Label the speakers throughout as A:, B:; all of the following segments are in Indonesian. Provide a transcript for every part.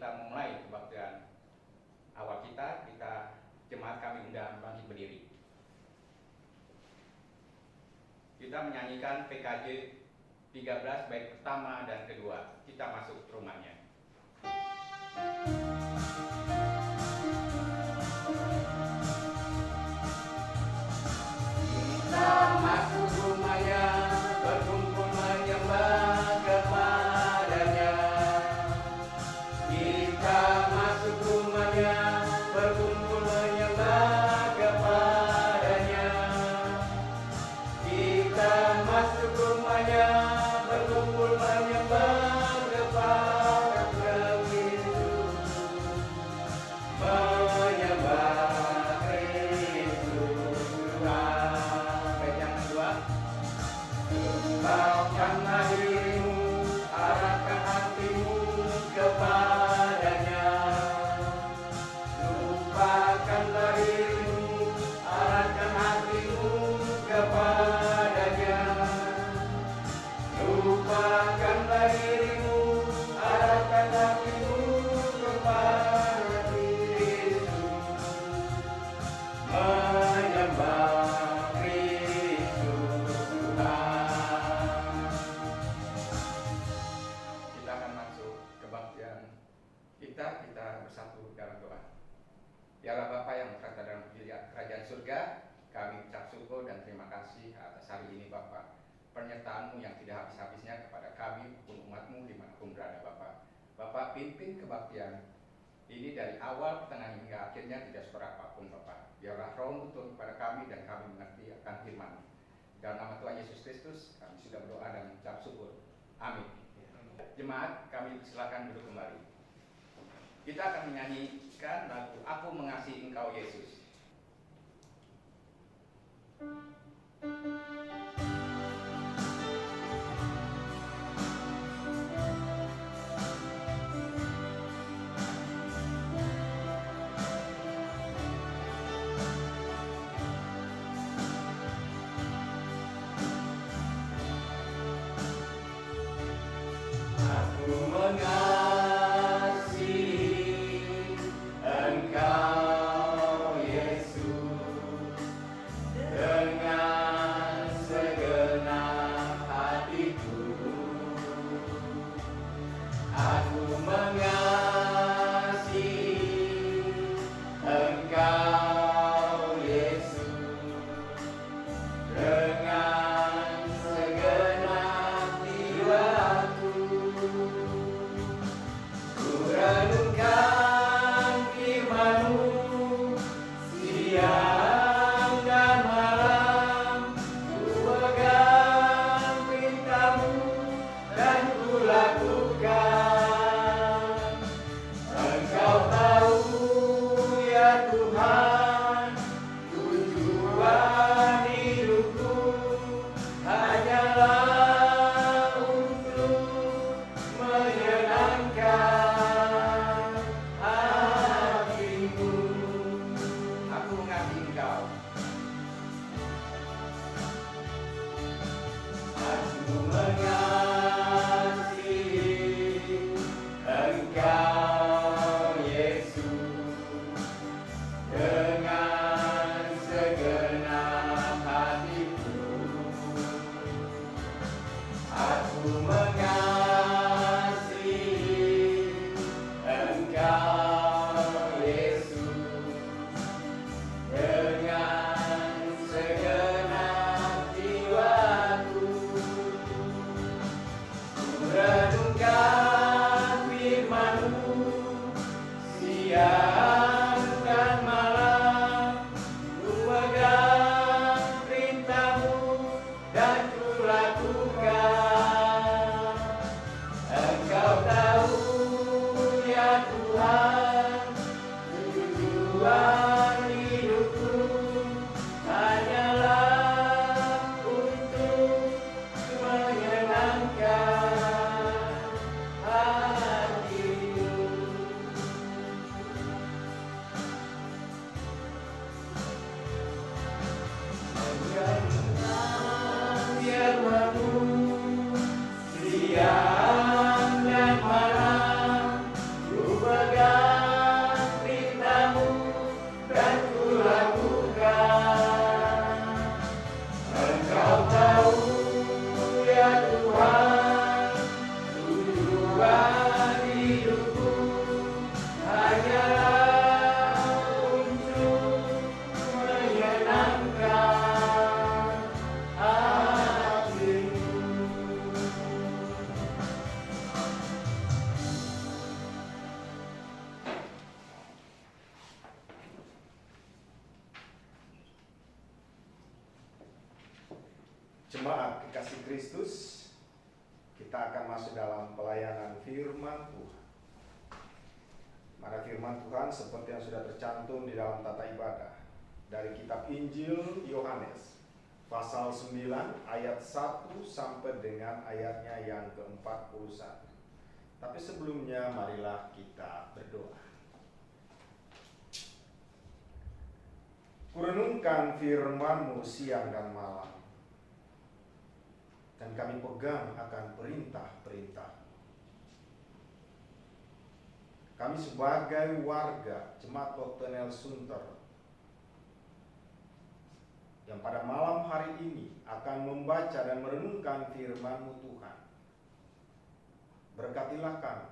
A: kita memulai kebaktian awal kita jemaat kami undang bangkit berdiri. Kita menyanyikan PKJ 13 bait pertama dan kedua. Kita masuk rumahnya. Kita masuk rumahnya, berkumpul menyembah kepadanya. Kita masuk rumahnya, berkumpul menyembah kepadanya. Kita masuk rumahnya, berkumpul menyembah kepada Kristus. Menyembah Kristus Tuhan. Baik, yang kedua. Lupakanlah dirimu, arahkan hatimu kepadanya. Lupakanlah dirimu, arahkan hatimu kepadanya. Lupakanlah dirimu, arahkan hatimu kepada Kristus. Menyembah Kristus Tuhan. Kita akan masuk kebaktian kita bersatu dalam doa. Ya Allah Bapa yang berada dalam kerajaan surga, kami ucap syukur dan terima kasih atas hari ini Bapa. Penyertaan-Mu yang tidak habis-habisnya kepada kami maupun umat-Mu dimanapun berada Bapa. Bapa pimpin kebaktian ini dari awal, tengah hingga akhirnya tidak seberapa pun Bapa. Biarlah Roh turun kepada kami dan kami mengerti akan firman-Mu. Dalam nama Tuhan Yesus Kristus kami sudah berdoa dan mengucap syukur. Amin. Jemaat, kami silakan duduk kembali. Kita akan menyanyikan lagu Aku Mengasihi Engkau Yesus. Aku mengasihi Engkau Yesus dengan segenap hatiku. Aku mengasihi Engkau Yesus dengan segenap jiwaku. Ku renungkan firman-Mu siang dan malam, ku pegang perintah-Mu dan ku lakukan. Engkau tahu ya Tuhan, tujuan hidupku hanyalah untuk menyenangkan hatimu. Aku mengasihi Engkau. Aku mengasihi Engkau Yesus dengan segenap hatiku. Aku mengasihi Engkau Yesus dengan segenap jiwaku. Ku renungkan firman-Mu siang dan malam, ku pegang perintah-Mu dan ku lakukan. Engkau tahu ya Tuhan, tujuan hidupku hanyalah untuk menyenangkan hatimu.
B: Jemaat kekasih Kristus, kita akan masuk dalam pelayanan firman Tuhan. Mana firman Tuhan seperti yang sudah tercantum di dalam tata ibadah dari kitab Injil Yohanes pasal 9 ayat 1 sampai dengan ayatnya yang ke-41. Tapi sebelumnya marilah kita berdoa. Kurenungkan firman-Mu siang dan malam, dan kami pegang akan perintah-perintah. Kami sebagai warga Jemaat Oktenel Sunter yang pada malam hari ini akan membaca dan merenungkan firman-Mu Tuhan, berkatilah kami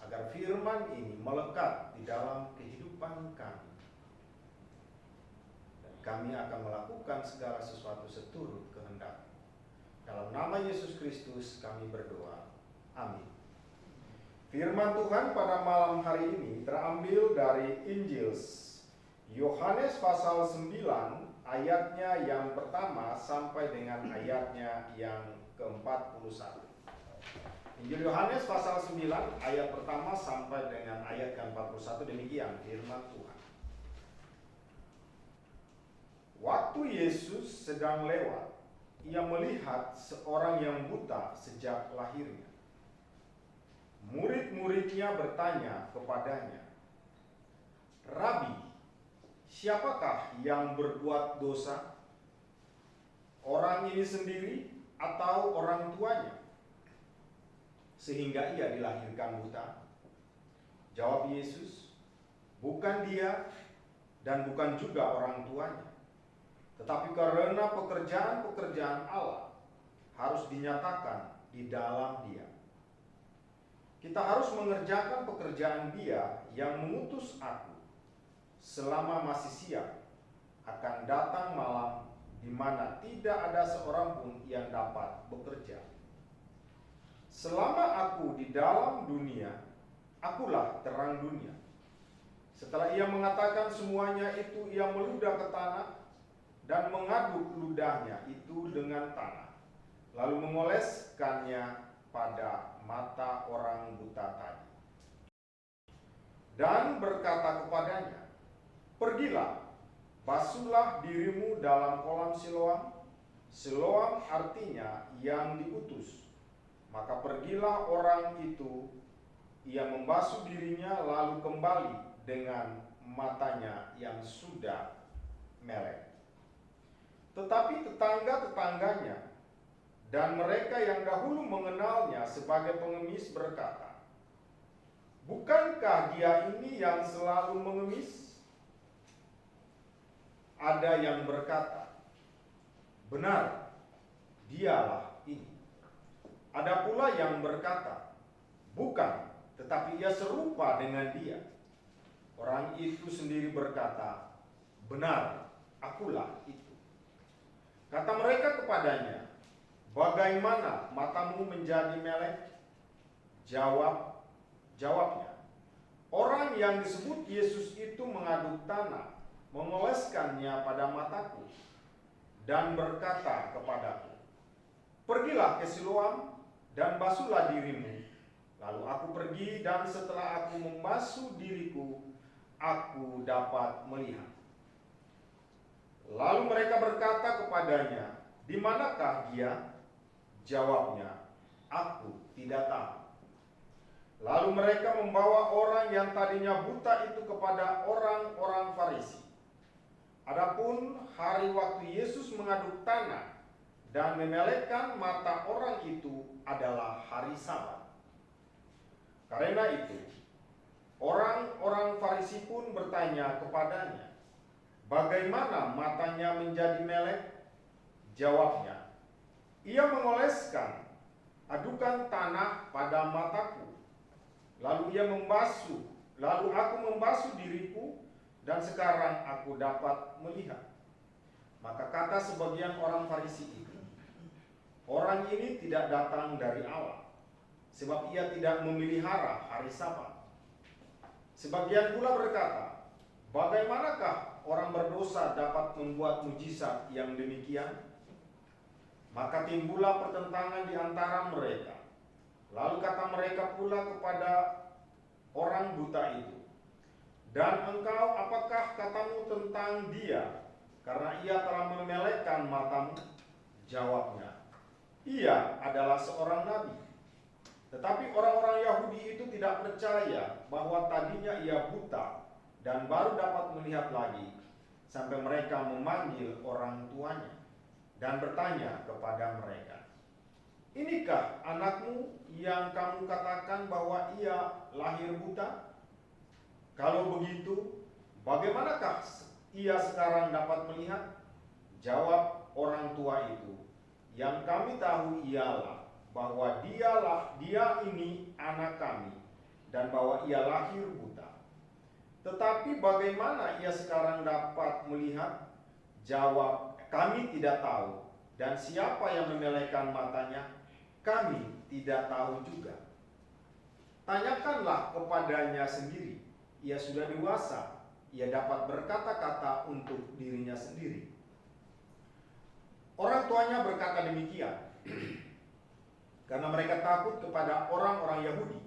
B: agar firman ini melekat di dalam kehidupan kami, dan kami akan melakukan segala sesuatu seturut kehendak. Dalam nama Yesus Kristus kami berdoa. Amin. Firman Tuhan pada malam hari ini terambil dari Injil Yohanes pasal 9 ayatnya yang pertama sampai dengan ayatnya yang ke-41. Injil Yohanes pasal 9 ayat pertama sampai dengan ayat ke-41, demikian firman Tuhan. Waktu Yesus sedang lewat, ia melihat seorang yang buta sejak lahirnya. Murid-muridnya bertanya kepadanya, "Rabi, siapakah yang berbuat dosa? Orang ini sendiri atau orang tuanya, sehingga ia dilahirkan buta?" Jawab Yesus, "Bukan dia dan bukan juga orang tuanya, tetapi karena pekerjaan-pekerjaan Allah harus dinyatakan di dalam dia. Kita harus mengerjakan pekerjaan Dia yang mengutus aku selama masih siang. Akan datang malam di mana tidak ada seorang pun yang dapat bekerja. Selama aku di dalam dunia, akulah terang dunia." Setelah ia mengatakan semuanya itu, ia meludah ke tanah dan mengaduk ludahnya itu dengan tanah, lalu mengoleskannya pada mata orang buta tadi, dan berkata kepadanya, "Pergilah, basuhlah dirimu dalam kolam Siloam." Siloam artinya yang diutus. Maka pergilah orang itu, ia membasuh dirinya lalu kembali dengan matanya yang sudah melek. Tetapi tetangga-tetangganya dan mereka yang dahulu mengenalnya sebagai pengemis berkata, "Bukankah dia ini yang selalu mengemis?" Ada yang berkata, "Benar, dialah ini." Ada pula yang berkata, "Bukan, tetapi ia serupa dengan dia." Orang itu sendiri berkata, "Benar, akulah itu." Kata mereka kepadanya, "Bagaimana matamu menjadi melek?" Jawabnya, "Orang yang disebut Yesus itu mengaduk tanah, mengoleskannya pada mataku, dan berkata kepadaku, 'Pergilah ke Siloam dan basuhlah dirimu.' Lalu aku pergi, dan setelah aku membasuh diriku, aku dapat melihat." Lalu mereka berkata kepadanya, "Di manakah dia?" Jawabnya, "Aku tidak tahu." Lalu mereka membawa orang yang tadinya buta itu kepada orang-orang Farisi. Adapun hari waktu Yesus mengaduk tanah dan memelekkan mata orang itu adalah hari Sabat. Karena itu, orang-orang Farisi pun bertanya kepadanya, "Bagaimana matanya menjadi melek?" Jawabnya, "Ia mengoleskan adukan tanah pada mataku. Lalu aku membasuh diriku, dan sekarang aku dapat melihat." Maka kata sebagian orang Farisi itu, "Orang ini tidak datang dari Allah, sebab ia tidak memelihara hari Sabat." Sebagian pula berkata, "Bagaimanakah orang berdosa dapat membuat mujizat yang demikian?" Maka timbullah pertentangan di antara mereka. Lalu kata mereka pula kepada orang buta itu, "Dan engkau, apakah katamu tentang dia? Karena ia telah memelekkan matamu." Jawabnya, "Ia adalah seorang nabi." Tetapi orang-orang Yahudi itu tidak percaya bahwa tadinya ia buta dan baru dapat melihat lagi, sampai mereka memanggil orang tuanya dan bertanya kepada mereka, "Inikah anakmu yang kamu katakan bahwa ia lahir buta? Kalau begitu, bagaimanakah ia sekarang dapat melihat?" Jawab orang tua itu, "Yang kami tahu ialah bahwa dia ini anak kami, dan bahwa ia lahir buta. Tetapi bagaimana ia sekarang dapat melihat?" Jawab, "Kami tidak tahu, dan siapa yang memelekkan matanya, kami tidak tahu juga. Tanyakanlah kepadanya sendiri. Ia sudah dewasa, ia dapat berkata-kata untuk dirinya sendiri." Orang tuanya berkata demikian karena mereka takut kepada orang-orang Yahudi.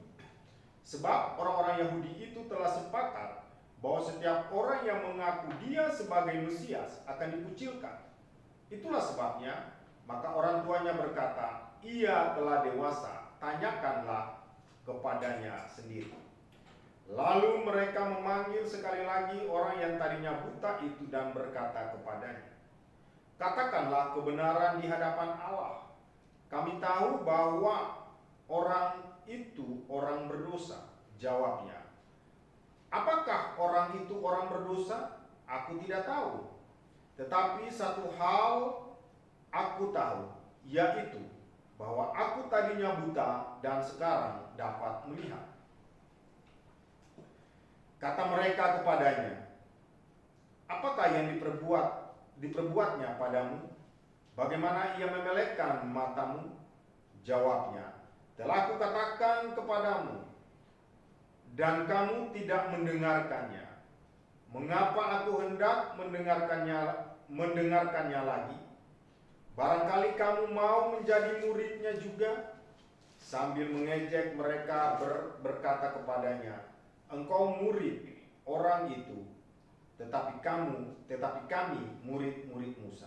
B: Sebab orang-orang Yahudi itu telah sepakat bahwa setiap orang yang mengaku dia sebagai Mesias akan dikucilkan. Itulah sebabnya, maka orang tuanya berkata, "Ia telah dewasa, tanyakanlah kepadanya sendiri." Lalu mereka memanggil sekali lagi orang yang tadinya buta itu dan berkata kepadanya, "Katakanlah kebenaran di hadapan Allah. Kami tahu bahwa orang itu orang berdosa." Jawabnya, "Apakah orang itu orang berdosa? Aku tidak tahu. Tetapi satu hal aku tahu, yaitu bahwa aku tadinya buta dan sekarang dapat melihat." Kata mereka kepadanya, "Apakah yang diperbuatnya padamu? Bagaimana ia memelekkan matamu?" Jawabnya, "Telah kukatakan kepadamu, dan kamu tidak mendengarkannya. Mengapa aku hendak mendengarkannya lagi? Barangkali kamu mau menjadi muridnya juga?" Sambil mengejek mereka berkata kepadanya, "Engkau murid orang itu, tetapi kami murid-murid Musa.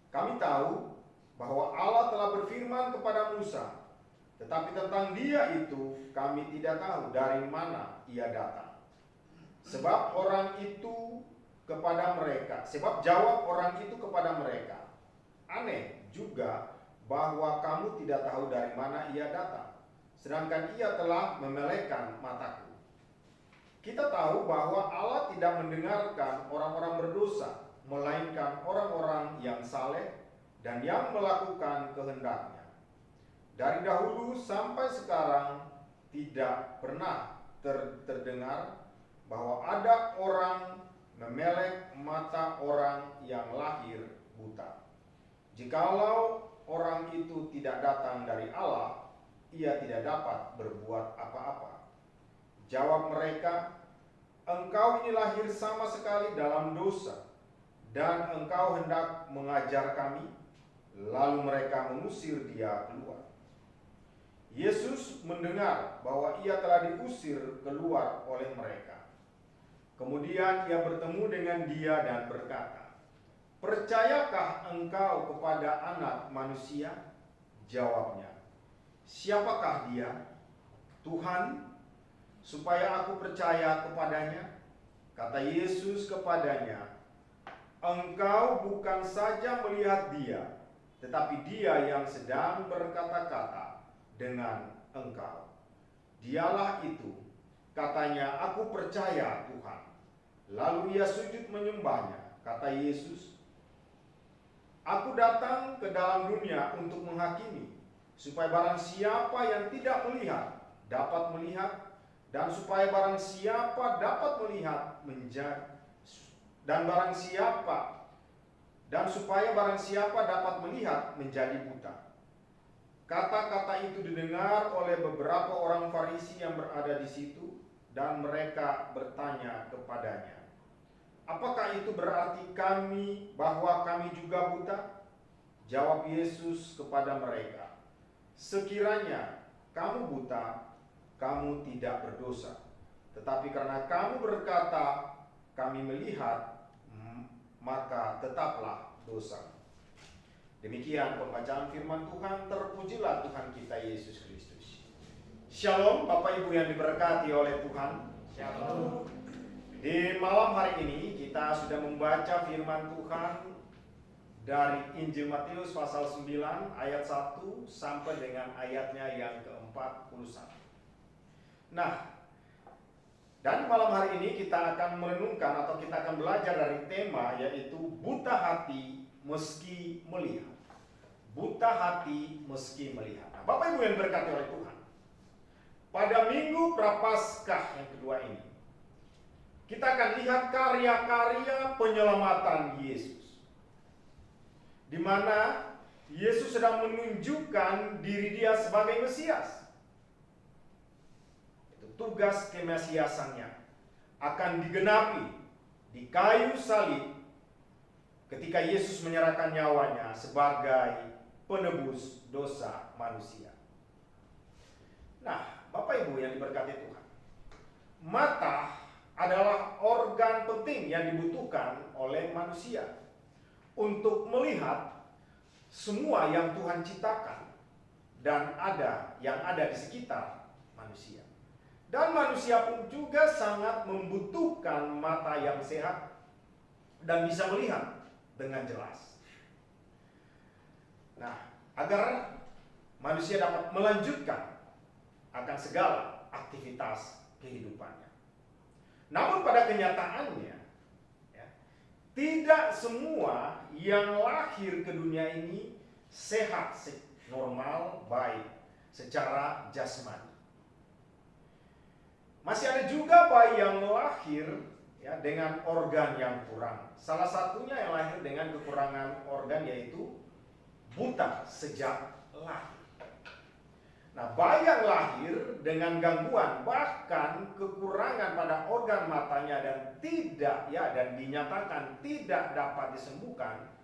B: Kami tahu bahwa Allah telah berfirman kepada Musa, tetapi tentang dia itu kami tidak tahu dari mana ia datang." Sebab jawab orang itu kepada mereka, "Aneh juga bahwa kamu tidak tahu dari mana ia datang, sedangkan ia telah memelekkan mataku. Kita tahu bahwa Allah tidak mendengarkan orang-orang berdosa, melainkan orang-orang yang saleh dan yang melakukan kehendaknya. Dari dahulu sampai sekarang tidak pernah terdengar bahwa ada orang memelek mata orang yang lahir buta. Jikalau orang itu tidak datang dari Allah, ia tidak dapat berbuat apa-apa." Jawab mereka, "Engkau ini lahir sama sekali dalam dosa, dan engkau hendak mengajar kami?" Lalu mereka mengusir dia keluar. Yesus mendengar bahwa ia telah diusir keluar oleh mereka. Kemudian ia bertemu dengan dia dan berkata, "Percayakah engkau kepada Anak Manusia?" Jawabnya, "Siapakah dia, Tuhan, supaya aku percaya kepadanya?" Kata Yesus kepadanya, "Engkau bukan saja melihat dia, tetapi dia yang sedang berkata-kata dengan engkau. Dialah itu." Katanya, "Aku percaya, Tuhan." Lalu ia sujud menyembahnya. Kata Yesus, "Aku datang ke dalam dunia untuk menghakimi, supaya barang siapa yang tidak melihat dapat melihat, dan supaya barang siapa dapat melihat supaya barang siapa dapat melihat menjadi buta." Kata-kata itu didengar oleh beberapa orang Farisi yang berada di situ, dan mereka bertanya kepadanya, "Apakah itu berarti bahwa kami juga buta?" Jawab Yesus kepada mereka, "Sekiranya kamu buta, kamu tidak berdosa. Tetapi karena kamu berkata, kami melihat, maka tetaplah dosa." Demikian pembacaan firman Tuhan. Terpujilah Tuhan kita Yesus Kristus. Shalom Bapak Ibu yang diberkati oleh Tuhan.
A: Shalom.
B: Di malam hari ini kita sudah membaca firman Tuhan dari Injil Matius pasal 9 ayat 1 sampai dengan ayatnya yang ke-41. Nah, dan malam hari ini kita akan merenungkan atau kita akan belajar dari tema yaitu buta hati meski melihat. Buta hati meski melihat. Nah, Bapak Ibu yang diberkati oleh Tuhan, pada minggu Prapaskah yang kedua ini, kita akan lihat karya-karya penyelamatan Yesus, di mana Yesus sedang menunjukkan diri Dia sebagai Mesias. Itu tugas kemesiasannya akan digenapi di kayu salib ketika Yesus menyerahkan nyawanya sebagai penebus dosa manusia. Nah, Bapak Ibu yang diberkati Tuhan, mata adalah organ penting yang dibutuhkan oleh manusia untuk melihat semua yang Tuhan ciptakan dan yang ada di sekitar manusia. Dan manusia pun juga sangat membutuhkan mata yang sehat dan bisa melihat dengan jelas. Nah, agar manusia dapat melanjutkan akan segala aktivitas kehidupannya. Namun pada kenyataannya, tidak semua yang lahir ke dunia ini sehat, normal, baik secara jasmani. Masih ada juga bayi yang lahir dengan organ yang kurang. Salah satunya yang lahir dengan kekurangan organ yaitu buta sejak lahir. Nah, bayi yang lahir dengan gangguan bahkan kekurangan pada organ matanya dan dinyatakan tidak dapat disembuhkan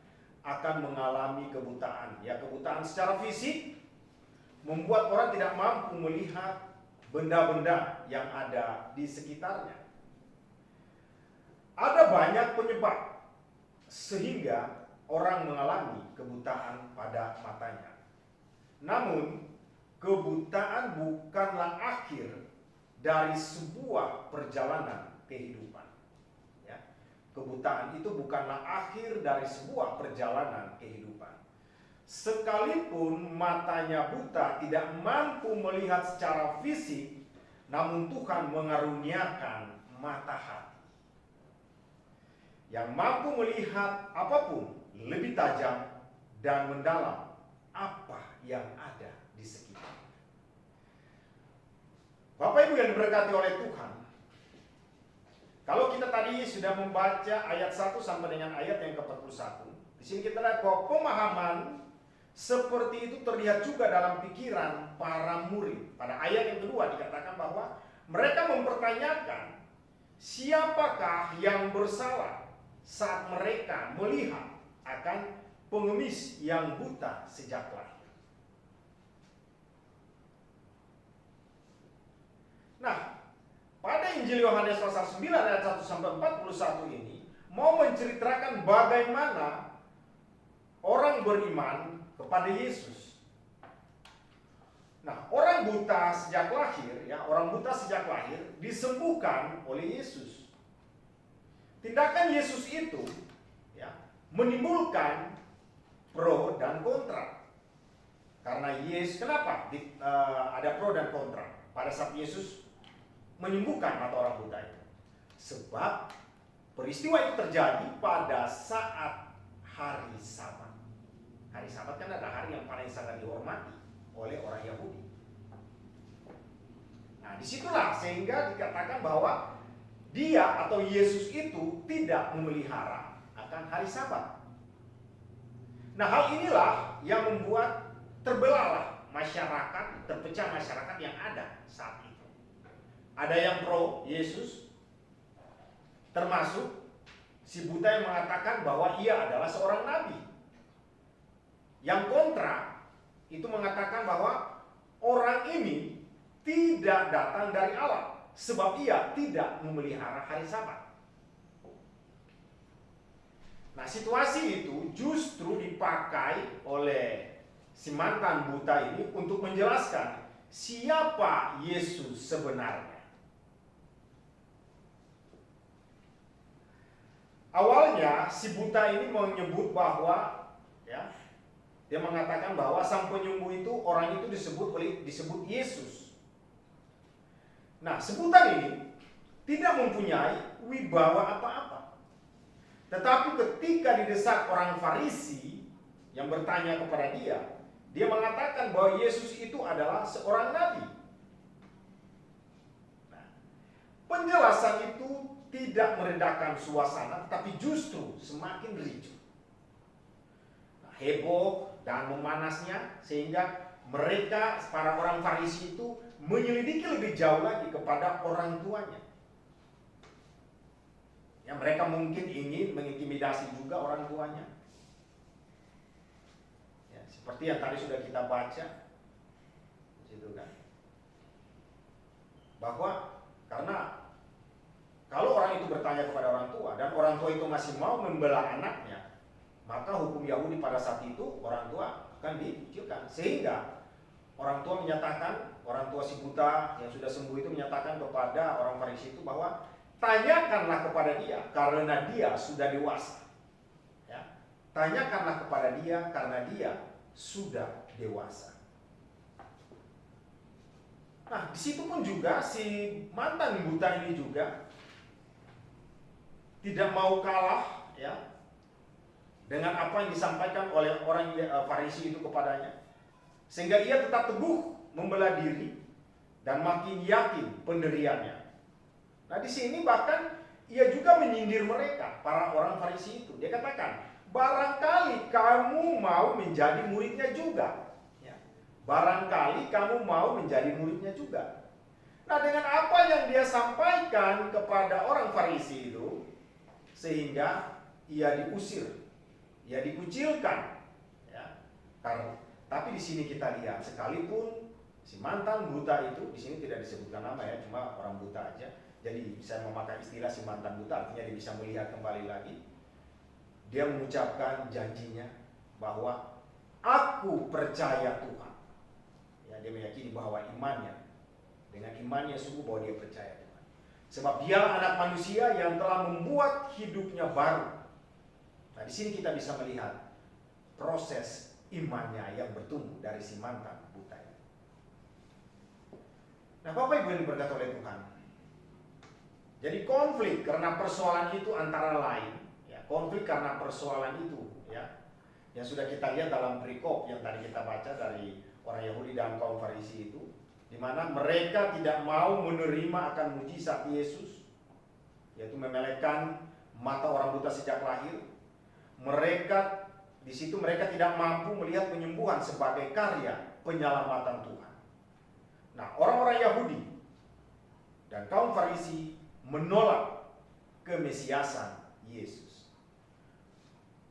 B: akan mengalami kebutaan. Kebutaan secara fisik membuat orang tidak mampu melihat benda-benda yang ada di sekitarnya. Ada banyak penyebab sehingga orang mengalami kebutaan pada matanya. Namun kebutaan bukanlah akhir dari sebuah perjalanan kehidupan. Kebutaan itu bukanlah akhir dari sebuah perjalanan kehidupan. Sekalipun matanya buta, tidak mampu melihat secara fisik, namun Tuhan mengaruniakan mata hati yang mampu melihat apapun lebih tajam dan mendalam apa yang ada di sekitar. Bapak Ibu yang diberkati oleh Tuhan, kalau kita tadi sudah membaca ayat 1 sampai dengan ayat yang ke-41, di sini kita lihat bahwa pemahaman seperti itu terlihat juga dalam pikiran para murid. Pada ayat yang kedua dikatakan bahwa mereka mempertanyakan siapakah yang bersalah saat mereka melihat akan pengemis yang buta sejak lahir. Nah, pada Injil Yohanes pasal 9 ayat 1 sampai 41 ini mau menceritakan bagaimana orang beriman kepada Yesus. Nah, orang buta sejak lahir, disembuhkan oleh Yesus. Tindakan Yesus itu menimbulkan pro dan kontra. Karena kenapa ada pro dan kontra pada saat Yesus menyembuhkan mata orang buta itu? Sebab peristiwa itu terjadi pada saat hari Sabat. Hari Sabat kan adalah hari yang paling sangat dihormati oleh orang Yahudi. Nah, disitulah sehingga dikatakan bahwa dia atau Yesus itu tidak memelihara akan hari Sabat. Nah, hal inilah yang membuat terbelahlah masyarakat, terpecah masyarakat yang ada saat itu. Ada yang pro Yesus, termasuk si buta yang mengatakan bahwa ia adalah seorang nabi. Yang kontra itu mengatakan bahwa orang ini tidak datang dari Allah sebab ia tidak memelihara hari Sabat. Nah, situasi itu justru dipakai oleh si mantan buta ini untuk menjelaskan siapa Yesus sebenarnya. Awalnya si buta ini menyebut bahwa dia mengatakan bahwa sang penyembuh itu, orang itu disebut Yesus. Nah, sebutan ini tidak mempunyai wibawa apa-apa. Tetapi ketika didesak orang Farisi yang bertanya kepada dia mengatakan bahwa Yesus itu adalah seorang nabi. Nah, penjelasan itu tidak meredakan suasana, tapi justru semakin ricuh. Nah, heboh dan memanasnya sehingga mereka, para orang Farisi itu menyelidiki lebih jauh lagi kepada orang tuanya. Ya, mereka mungkin ingin mengintimidasi juga orang tuanya. Ya, seperti yang tadi sudah kita baca, situ kan, bahwa karena kalau orang itu bertanya kepada orang tua dan orang tua itu masih mau membela anaknya, maka hukum Yahudi pada saat itu orang tua akan dikucilkan. Sehingga orang tua menyatakan, orang tua si buta yang sudah sembuh itu menyatakan kepada orang Farisi itu bahwa tanyakanlah kepada dia karena dia sudah dewasa. Ya. Tanyakanlah kepada dia karena dia sudah dewasa. Nah, di situ pun juga si mantan buta ini juga tidak mau kalah ya dengan apa yang disampaikan oleh orang Farisi itu kepadanya, sehingga ia tetap teguh membela diri dan makin yakin pendiriannya. Nah, di sini bahkan ia juga menyindir mereka, para orang Farisi itu. Dia katakan, barangkali kamu mau menjadi muridnya juga. Ya. Barangkali kamu mau menjadi muridnya juga. Nah, dengan apa yang dia sampaikan kepada orang Farisi itu, sehingga ia diusir, ia dikucilkan. Ya. Tapi di sini kita lihat, sekalipun si mantan buta itu, di sini tidak disebutkan nama ya, cuma orang buta aja. Jadi bisa memakai istilah si mantan buta, artinya dia bisa melihat kembali lagi. Dia mengucapkan janjinya bahwa aku percaya Tuhan. Ya, dia meyakini bahwa imannya, dengan imannya sungguh bahwa dia percaya Tuhan. Sebab dialah anak manusia yang telah membuat hidupnya baru. Nah, di sini kita bisa melihat proses imannya yang bertumbuh dari si mantan buta ini. Nah, Bapak Ibu yang diberkati oleh Tuhan, jadi konflik karena persoalan itu antara lain, ya, konflik karena persoalan itu, ya, yang sudah kita lihat dalam perikop yang tadi kita baca dari orang Yahudi dan kaum Farisi itu, di mana mereka tidak mau menerima akan mujizat Yesus, yaitu memelekkan mata orang buta sejak lahir. Mereka di situ mereka tidak mampu melihat penyembuhan sebagai karya penyelamatan Tuhan. Nah, orang-orang Yahudi dan kaum Farisi menolak kemesiasan Yesus.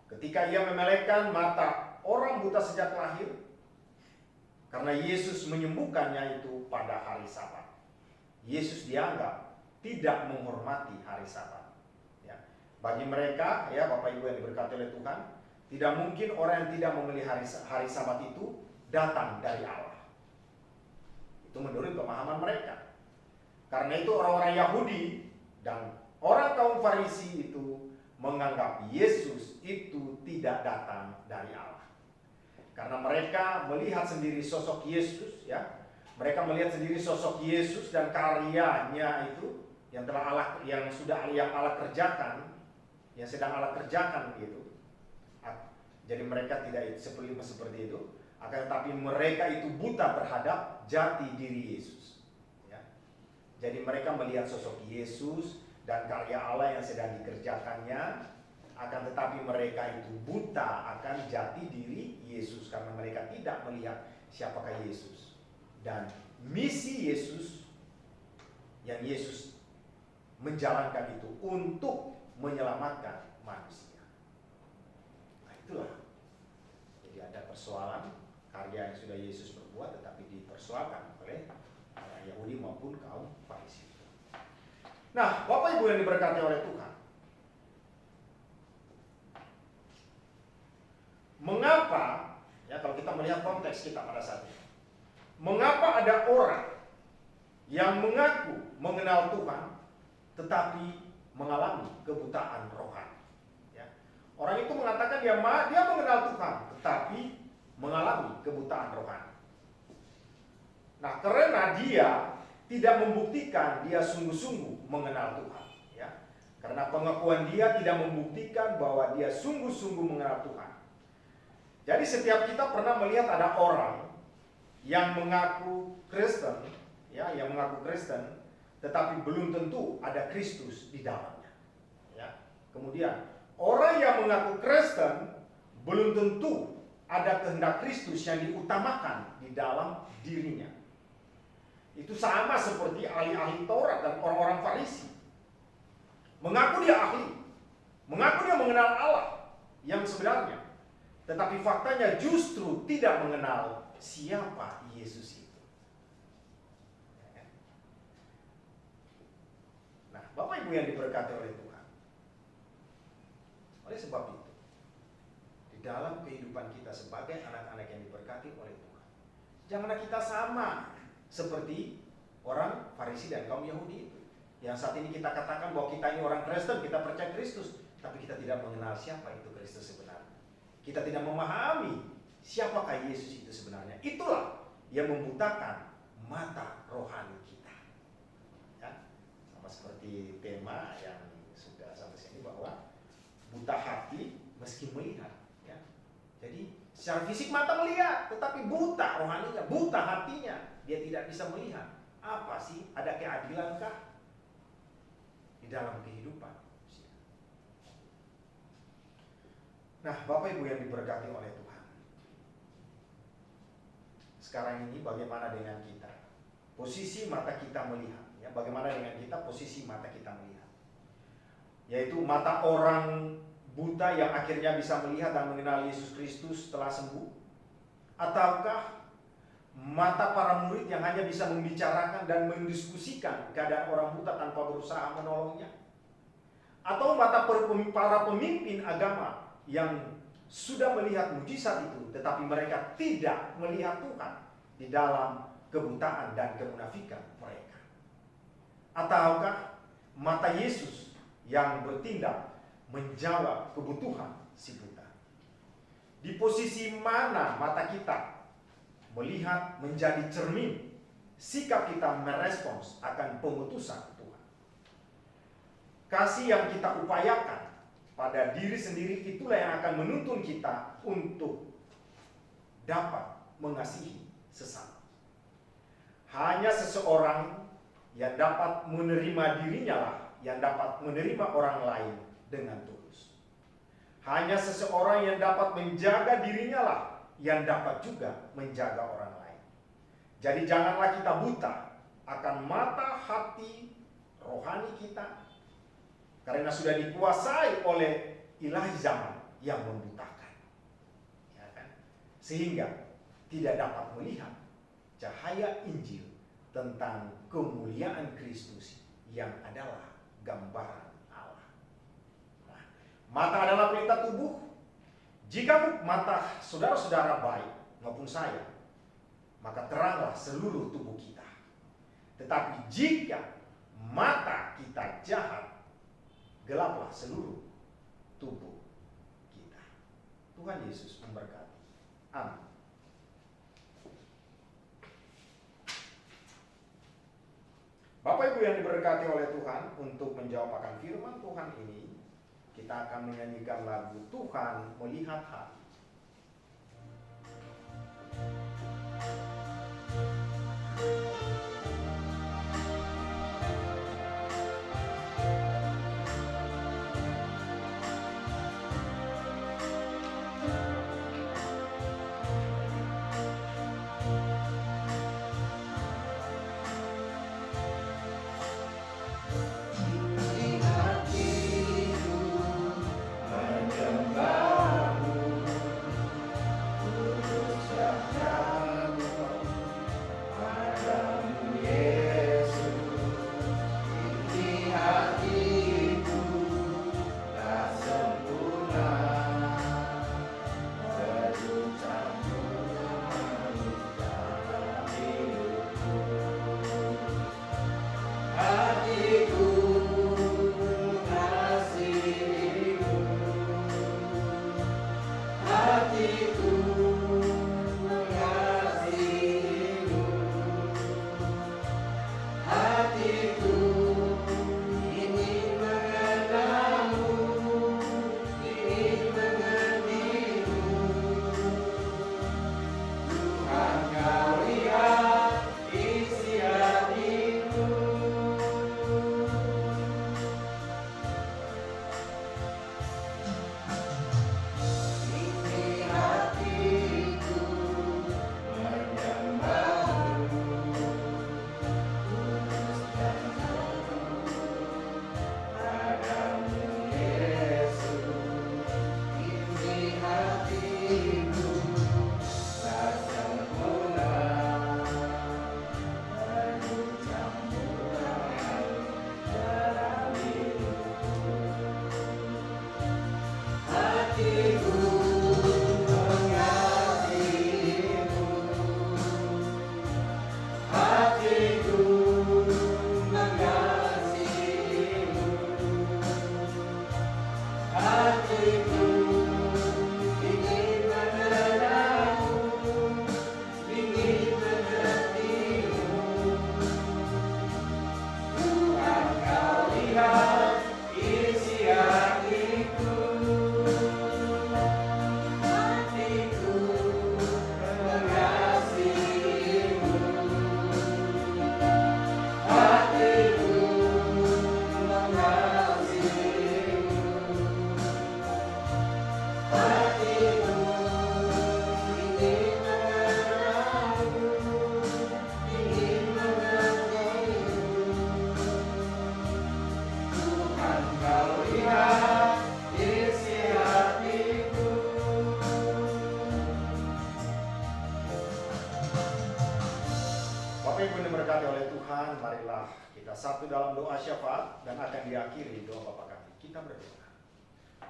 B: Ketika ia memelekkan mata orang buta sejak lahir, karena Yesus menyembuhkannya itu pada hari Sabat. Yesus dianggap tidak menghormati hari Sabat. Ya. Bagi mereka, ya Bapak Ibu yang diberkati oleh Tuhan, tidak mungkin orang yang tidak memelihara hari Sabat itu datang dari Allah. Itu menurut pemahaman mereka. Karena itu orang-orang Yahudi dan orang kaum Farisi itu menganggap Yesus itu tidak datang dari Allah. Karena mereka melihat sendiri sosok Yesus, ya. Mereka melihat sendiri sosok Yesus dan karyanya itu yang Allah kerjakan, yang sedang Allah kerjakan gitu. Jadi mereka tidak seperti itu, akan tetapi mereka itu buta terhadap jati diri Yesus. Ya. Jadi mereka melihat sosok Yesus dan karya Allah yang sedang dikerjakannya, akan tetapi mereka itu buta akan jati diri Yesus karena mereka tidak melihat siapakah Yesus dan misi Yesus yang Yesus menjalankan itu untuk menyelamatkan manusia. Nah, itulah. Jadi Jadi ada persoalan karya yang sudah Yesus perbuat tetapi dipersoalkan oleh orang Yahudi maupun kaum Farisi. Nah, Bapak Ibu yang diberkati oleh Tuhan, mengapa, ya kalau kita melihat konteks kita pada saat ini, mengapa ada orang yang mengaku mengenal Tuhan tetapi mengalami kebutaan rohani? Ya. Orang itu mengatakan dia mengenal Tuhan tetapi mengalami kebutaan rohani. Nah, karena dia tidak membuktikan dia sungguh-sungguh mengenal Tuhan, ya. Karena pengakuan dia tidak membuktikan bahwa dia sungguh-sungguh mengenal Tuhan. Jadi setiap kita pernah melihat ada orang yang mengaku Kristen, ya, yang mengaku Kristen, tetapi belum tentu ada Kristus di dalamnya. Ya. Kemudian orang yang mengaku Kristen belum tentu ada kehendak Kristus yang diutamakan di dalam dirinya. Itu sama seperti ahli-ahli Taurat dan orang-orang Farisi. Mengaku dia ahli, mengaku dia mengenal Allah yang sebenarnya, tetapi faktanya justru tidak mengenal siapa Yesus itu. Nah, Bapak Ibu yang diberkati oleh Tuhan, oleh sebab itu, di dalam kehidupan kita sebagai anak-anak yang diberkati oleh Tuhan, janganlah kita sama seperti orang Farisi dan kaum Yahudi itu. Yang saat ini kita katakan bahwa kita ini orang Kristen, kita percaya Kristus, tapi kita tidak mengenal siapa itu Kristus sebenarnya. Kita tidak memahami siapakah Yesus itu sebenarnya. Itulah yang membutakan mata rohani kita. Ya, sama seperti tema yang sudah sampai sini bahwa buta hati meski melihat. Ya. Jadi secara fisik mata melihat, tetapi buta rohaninya, buta hatinya. Dia tidak bisa melihat. Apa sih? Ada keadilankah di dalam kehidupan? Nah, Bapak Ibu yang diberkati oleh Tuhan, sekarang ini bagaimana dengan kita? Posisi mata kita melihat, ya, bagaimana dengan kita posisi mata kita melihat? Yaitu mata orang buta yang akhirnya bisa melihat dan mengenal Yesus Kristus setelah sembuh, ataukah mata para murid yang hanya bisa membicarakan dan mendiskusikan keadaan orang buta tanpa berusaha menolongnya? Atau mata para pemimpin agama yang sudah melihat mujizat itu, tetapi mereka tidak melihat Tuhan di dalam kebutaan dan kemunafikan mereka? Ataukah mata Yesus yang bertindak menjawab kebutuhan si buta? Di posisi mana mata kita melihat menjadi cermin sikap kita merespons akan pengutusan Tuhan? Kasih yang kita upayakan pada diri sendiri itulah yang akan menuntun kita untuk dapat mengasihi sesama. Hanya seseorang yang dapat menerima dirinya lah yang dapat menerima orang lain dengan tulus. Hanya seseorang yang dapat menjaga dirinya lah yang dapat juga menjaga orang lain. Jadi janganlah kita buta akan mata hati rohani kita, karena sudah dikuasai oleh ilahi zaman yang membutakan, ya kan? Sehingga tidak dapat melihat cahaya Injil tentang kemuliaan Kristus yang adalah gambaran Allah. Nah, mata adalah pelita tubuh. Jika mata saudara-saudara baik maupun saya, maka teranglah seluruh tubuh kita. Tetapi jika mata kita jahat, gelaplah seluruh tubuh kita. Tuhan Yesus memberkati. Amin. Bapak Ibu yang diberkati oleh Tuhan, untuk menjawab akan firman Tuhan ini, kita akan menyanyikan lagu Tuhan Melihat Hati.
C: Hatiku menjambamu
B: Bapak Ibu yang diberkati oleh Tuhan, marilah kita satu dalam doa syafaat dan akan diakhiri doa Bapa kami. Kita berdoa.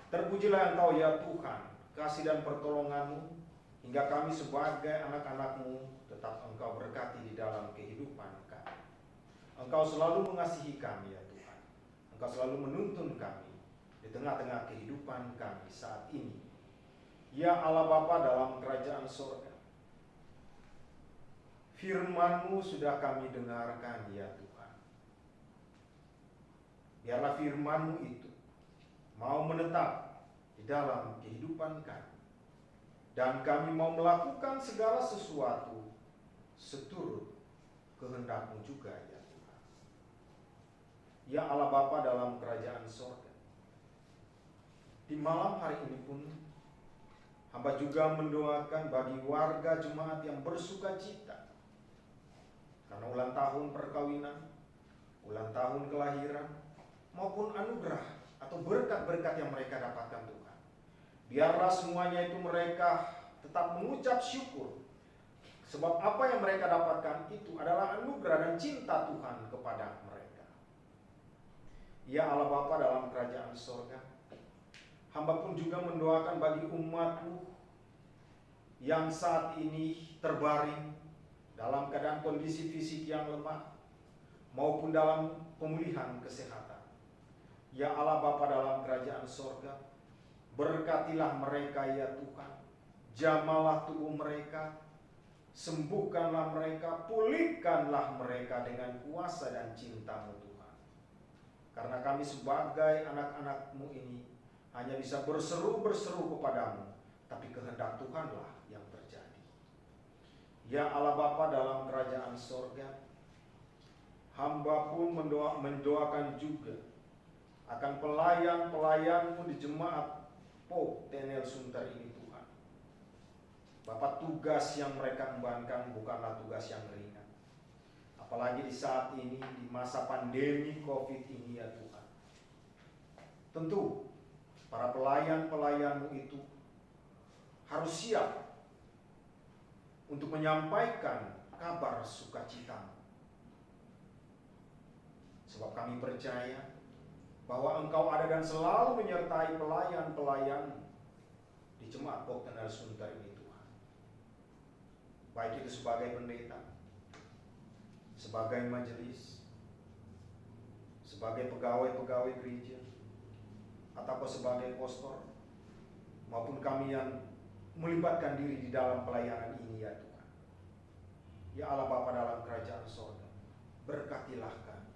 B: Terpujilah Engkau ya Tuhan, kasih dan pertolongan-Mu, hingga kami sebagai anak-anak-Mu tetap Engkau berkati di dalam kehidupan kami. Engkau selalu mengasihi kami ya Tuhan. Engkau selalu menuntun kami di tengah-tengah kehidupan kami saat ini. Ya Allah Bapa dalam kerajaan surga, Firman-Mu sudah kami dengarkan ya Tuhan. Biarlah firman-Mu itu mau menetap di dalam kehidupan kami. Dan kami mau melakukan segala sesuatu seturut kehendak-Mu juga ya Tuhan. Ya Allah Bapa dalam kerajaan surga, di malam hari ini pun hamba juga mendoakan bagi warga jemaat yang bersuka cita karena ulang tahun perkawinan, ulang tahun kelahiran, maupun anugerah atau berkat-berkat yang mereka dapatkan Tuhan. Biarlah semuanya itu mereka tetap mengucap syukur, sebab apa yang mereka dapatkan itu adalah anugerah dan cinta Tuhan kepada mereka. Ya Allah Bapa dalam kerajaan surga, hamba pun juga mendoakan bagi umat-Mu yang saat ini terbaring dalam keadaan kondisi fisik yang lemah maupun dalam pemulihan kesehatan. Ya Allah Bapa dalam kerajaan surga, berkatilah mereka ya Tuhan. Jamalah tubuh mereka, sembuhkanlah mereka, pulihkanlah mereka dengan kuasa dan cinta-Mu Tuhan. Karena kami sebagai anak-anak-Mu ini hanya bisa berseru-berseru kepadamu, tapi kehendak Tuhanlah yang terjadi. Ya Allah Bapa dalam kerajaan surga, hamba pun mendoakan juga akan pelayan-pelayan-Mu di jemaat POP Tenel Sunter ini Tuhan. Bapak, tugas yang mereka embankan bukanlah tugas yang ringan. Apalagi di saat ini, di masa pandemi COVID ini ya Tuhan. Tentu para pelayan-pelayan-Mu itu harus siap untuk menyampaikan kabar sukacita-Mu. Sebab kami percaya bahwa Engkau ada dan selalu menyertai pelayan-pelayan-Mu di jemaat POP Tenel Sunter ini Tuhan. Baik itu sebagai pendeta, sebagai majelis, sebagai pegawai-pegawai gereja, atau sebagai pastor, maupun kami yang melibatkan diri di dalam pelayanan ini ya Tuhan. Ya Allah Bapa dalam kerajaan sorga, berkatilah kami.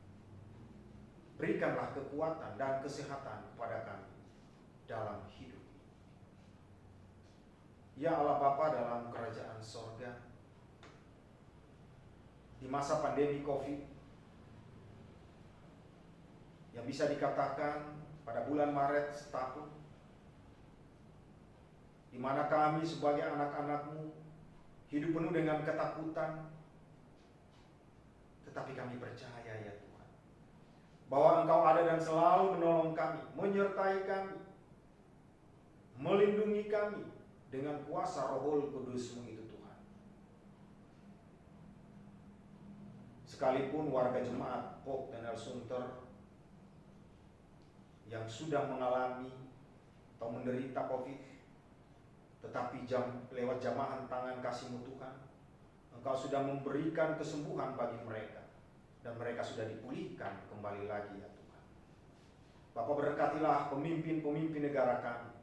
B: Berikanlah kekuatan dan kesehatan kepada kami dalam hidup. Ya Allah Bapa dalam kerajaan sorga, di masa pandemi COVID, yang bisa dikatakan pada bulan Maret setahun, di mana kami sebagai anak-anak-Mu hidup penuh dengan ketakutan, tetapi kami percaya ya Tuhan, bahwa Engkau ada dan selalu menolong kami, menyertai kami, melindungi kami dengan kuasa Roh Kudus-Mu itu Tuhan. Sekalipun warga jemaat Pop dan El Sunter yang sudah mengalami atau menderita COVID, tetapi lewat jamahan tangan kasih-Mu Tuhan, Engkau sudah memberikan kesembuhan bagi mereka, dan mereka sudah dipulihkan kembali lagi ya Tuhan. Bapak berkatilah pemimpin-pemimpin negara kami,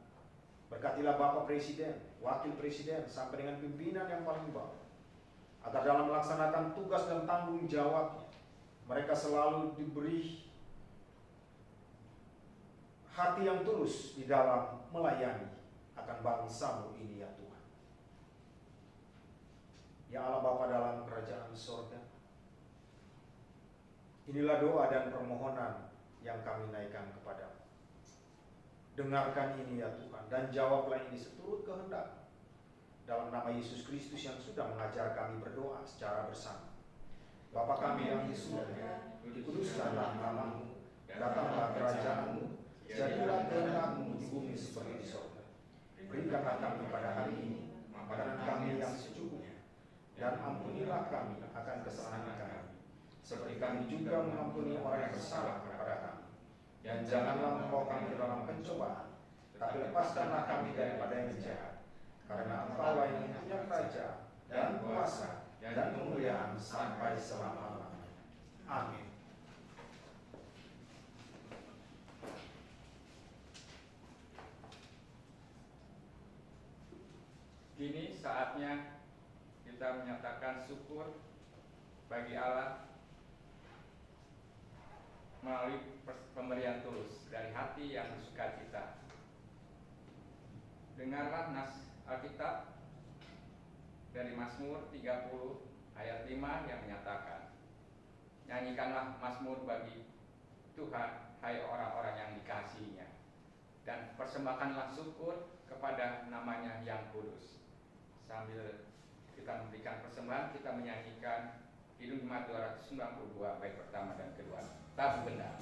B: berkatilah Bapak Presiden, Wakil Presiden, sampai dengan pimpinan yang paling bawah, agar dalam melaksanakan tugas dan tanggung jawabnya, mereka selalu diberi hati yang tulus di dalam melayani akan bangsa-Mu ini ya Tuhan. Ya Allah Bapa dalam kerajaan sorga, inilah doa dan permohonan yang kami naikkan kepada-Mu. Dengarkan ini ya Tuhan, dan jawablah ini seturut kehendak. Dalam nama Yesus Kristus yang sudah mengajar kami berdoa secara bersama. Bapa kami yang di surga, dikuduskanlah nama-Mu, datanglah kerajaan-Mu, jadilah kehendak-Mu di bumi seperti di surga. Berikanlah kami pada hari ini makanan kami yang secukupnya, dan ampunilah kami akan kesalahan kami, seperti kami juga mengampuni orang yang bersalah kepada kami. Dan janganlah membawa kami dalam pencobaan, tapi lepaskanlah kami daripada yang jahat. Karena Engkau-lah yang punya kerajaan dan kuasa dan kemuliaan sampai selama-lamanya. Amin.
A: Kini saatnya kita menyatakan syukur bagi Allah melalui pemberian tulus dari hati yang sukacita. Dengarlah nas Alkitab dari Mazmur 30 ayat 5 yang menyatakan, nyanyikanlah Mazmur bagi Tuhan, hai orang-orang yang dikasihinya, dan persembahkanlah syukur kepada namanya yang kudus. Sambil kita memberikan persembahan, kita menyanyikan Kidung Jemaat 292 bait pertama dan kedua, Tabu Benda.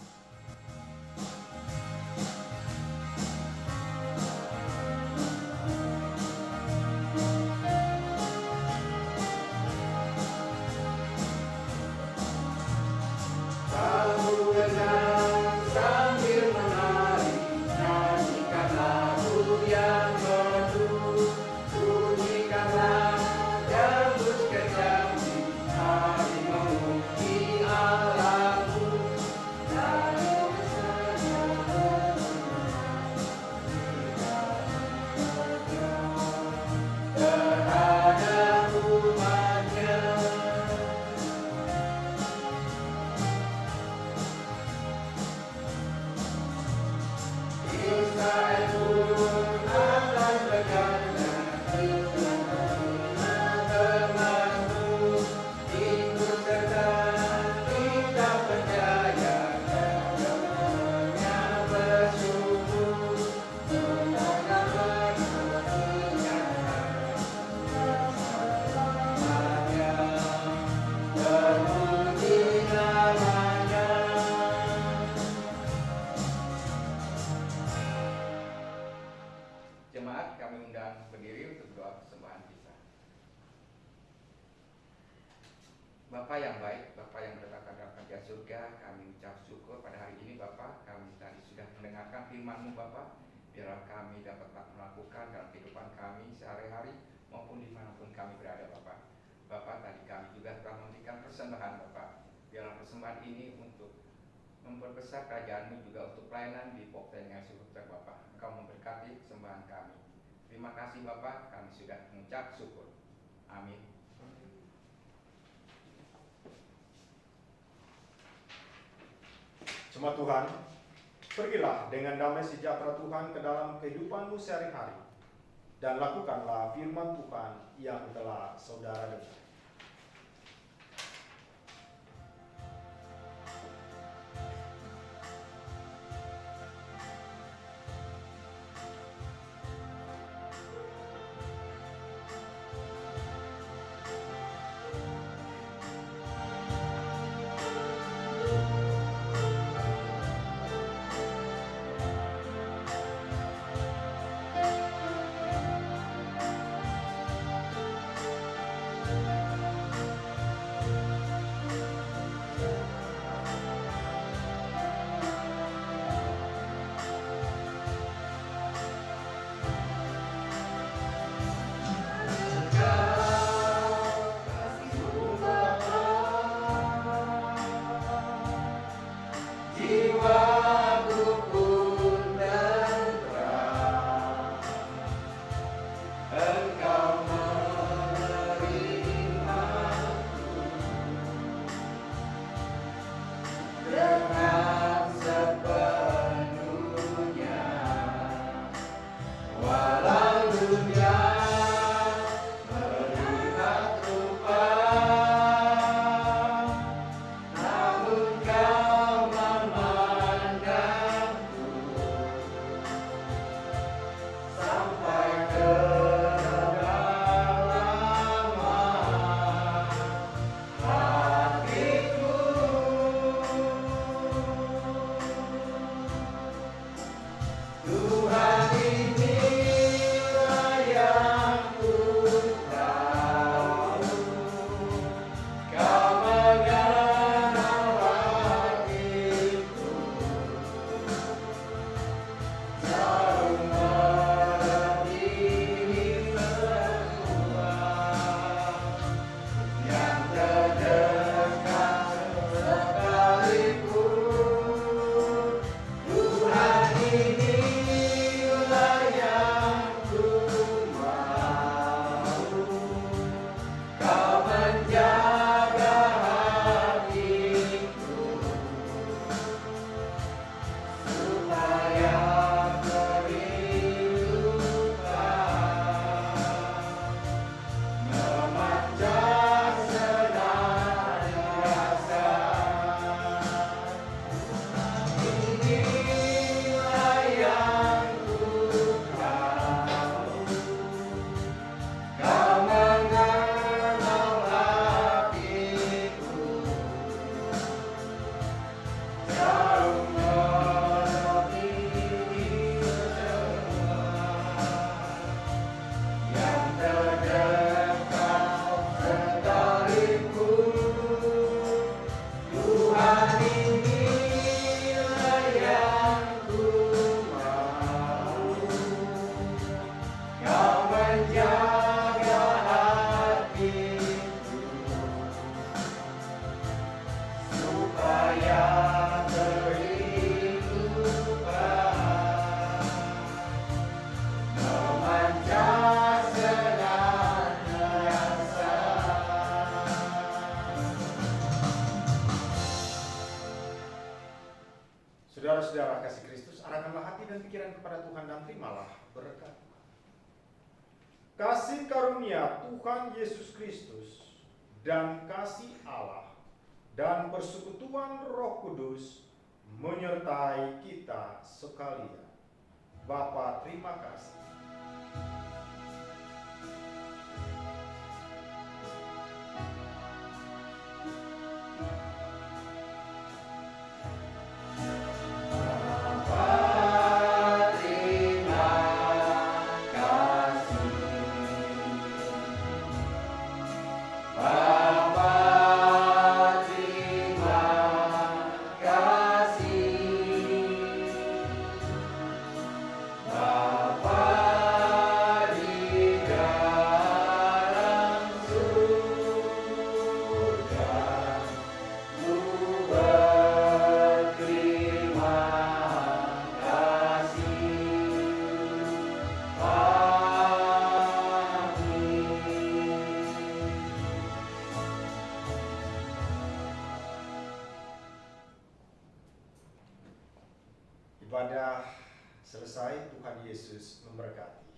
A: Bapa yang baik, Bapa yang berada dalam kerajaan surga, kami ucap syukur pada hari ini Bapa. Kami tadi sudah mendengarkan firman-Mu Bapa. Biarlah kami dapat melakukan dalam kehidupan kami sehari-hari maupun dimanapun kami berada Bapa. Bapa, tadi kami juga telah memberikan persembahan Bapa. Biarlah persembahan ini untuk memperbaiki memperbesar kerajaan-Mu juga untuk pelayanan di Pokten yang Suruh Bapa. Engkau memberkati sembahan kami. Terima kasih Bapa, kami sudah mengucap syukur. Amin.
B: Jemaat Tuhan, pergilah dengan damai sejahtera Tuhan ke dalam kehidupanmu sehari-hari, dan lakukanlah firman Tuhan yang telah saudara dengar. Saudara-saudara kasih Kristus, arahkanlah hati dan pikiran kepada Tuhan dan terimalah berkat. Kasih karunia Tuhan Yesus Kristus dan kasih Allah dan persekutuan Roh Kudus menyertai kita sekalian. Bapa, terima kasih.
C: Bapa
B: Ibadah selesai, Tuhan Yesus memberkati.